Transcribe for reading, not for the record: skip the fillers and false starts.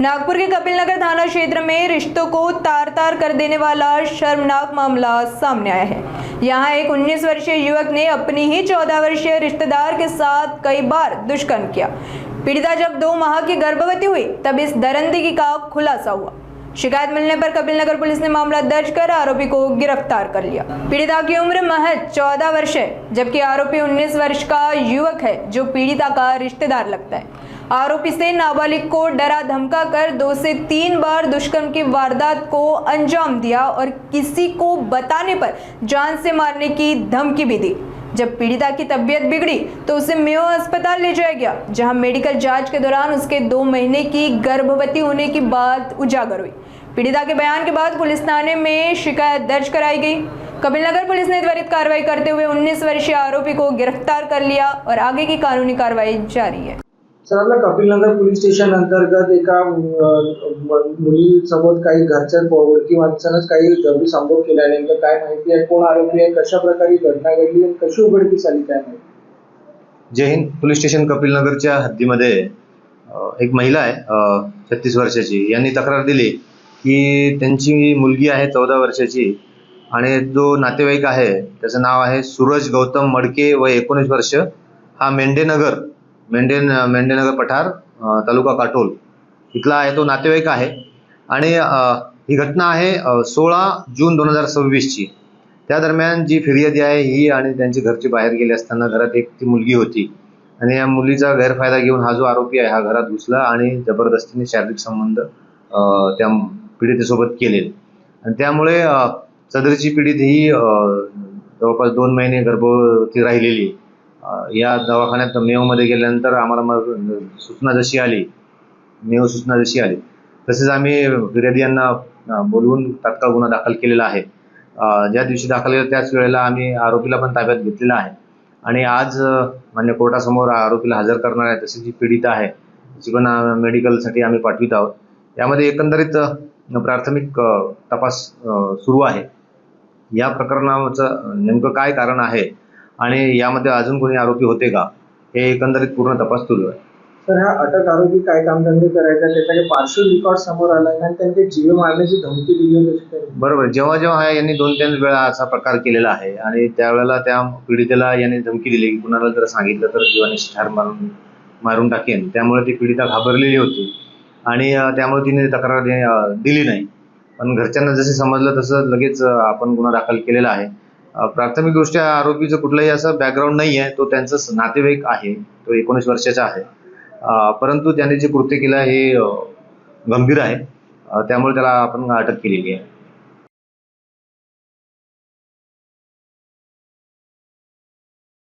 नागपुर के कपिल नगर थाना क्षेत्र में रिश्तों को तार तार कर देने वाला शर्मनाक मामला सामने आया है। यहाँ एक 19 वर्षीय युवक ने अपनी ही 14 वर्षीय रिश्तेदार के साथ कई बार दुष्कर्म किया। पीड़िता जब 2 माह की गर्भवती हुई तब इस दरिंदगी का खुलासा हुआ। शिकायत मिलने पर कपिल नगर पुलिस ने मामला दर्ज कर आरोपी को गिरफ्तार कर लिया। पीड़िता की उम्र महज 14 वर्ष है, जबकि आरोपी 19 वर्ष का युवक है जो पीड़िता का रिश्तेदार लगता है। आरोपी से नाबालिग को डरा धमका कर 2 से 3 बार दुष्कर्म की वारदात को अंजाम दिया और किसी को बताने पर जान से मारने की धमकी भी दी। जब पीड़िता की तबीयत बिगड़ी तो उसे मेयो अस्पताल ले जाया गया, जहां मेडिकल जांच के दौरान उसके 2 महीने की गर्भवती होने की बात उजागर हुई। पीड़िता के बयान के बाद पुलिस थाने में शिकायत दर्ज कराई गई। कपिल नगर पुलिस ने त्वरित कार्रवाई करते हुए 19 वर्षीय आरोपी को गिरफ्तार कर लिया और आगे की कानूनी कार्रवाई जारी है। सर, आपल्या कपिल नगर पोलीस स्टेशन अंतर्गत एका मुलीसोबत काही घरच्या ओळखी माणसानंच काही जबरी संभव केला। नेमकं काय माहिती आहे, कोण आरोपी आहे, कशा प्रकारे घटना घडली आणि कशी उघडकीस आली, काय माहिती? जय हिंद। पोलीस स्टेशन कपिल नगरच्या हद्दीमध्ये एक महिला आहे 36 वर्षाची, यांनी तक्रार दिली की त्यांची मुलगी आहे 14 वर्षाची आणि जो नातेवाईक आहे त्याचं नाव आहे सूरज गौतम मडके व 19 वर्ष, हा मेंढेनगर पठार तालुका काटोल इथला आहे, तो नातेवाईक आहे। आणि ही घटना आहे 16 जून 2026 ची। त्या दरम्यान जी फिर्यादी आहे ही आणि त्यांचे घरचे बाहेर गेले असताना घरात एक ती मुलगी होती आणि या मुलीचा गैरफायदा घेऊन हा जो आरोपी आहे हा घरात घुसला आणि जबरदस्तीने शारीरिक संबंध त्या पीडितेसोबत केले आणि त्यामुळे सदरची पीडित ही जवळपास 2 महिने गर्भवती राहिलेली। या दवाखान्यात मेयोमध्ये गेल्यानंतर आम्हाला सूचना जशी आली तसेच आम्ही फिर्यादी यांना बोलवून तात्काळ गुन्हा दाखल केलेला आहे। ज्या दिवशी दाखल केला त्याच वेळेला आम्ही आरोपीला पण ताब्यात घेतलेला आहे आणि आज मान्य कोर्टासमोर आरोपीला हजर करणार आहे। तशी जी पीडित आहे तिची पण मेडिकलसाठी आम्ही पाठवित आहोत। यामध्ये एकंदरीत प्राथमिक तपास सुरू आहे। या प्रकरणाचं नेमकं काय कारण आहे आणि यामध्ये अजून कोणी आरोपी होते का, हे एकंदरीत पूर्ण तपास सुरू आहे। सर, हा अटक आरोपी काय कामधंदे करायचा, त्याचा पार्श्व रेकॉर्ड समोर आला आणि त्यांनी जीव मारण्याची धमकी दिली होती? बरोबर, जेव्हा यांनी 2-3 वेळा असा प्रकार केलेला आहे आणि त्यावेळेला त्या पीडितेला यांनी धमकी दिली की कुणाला जर सांगितलं तर जीवाने ठार मारून टाकेन। त्यामुळे ती पीडिता घाबरलेली होती आणि त्यामुळे तिने तक्रार दिली नाही। पण घरच्यांना जसे समजलं तसं लगेच आपण गुन्हा दाखल केलेला आहे। प्राथमिक दृष्ट्या आरोपीचं कुठलंही असं बॅकग्राऊंड नाही आहे, तो त्यांचं नातेवाईक आहे, तो 19 वर्षाचा आहे। परंतु त्याने जे कृत्य केलं हे गंभीर आहे, त्यामुळे त्याला आपण अटक केलेली आहे।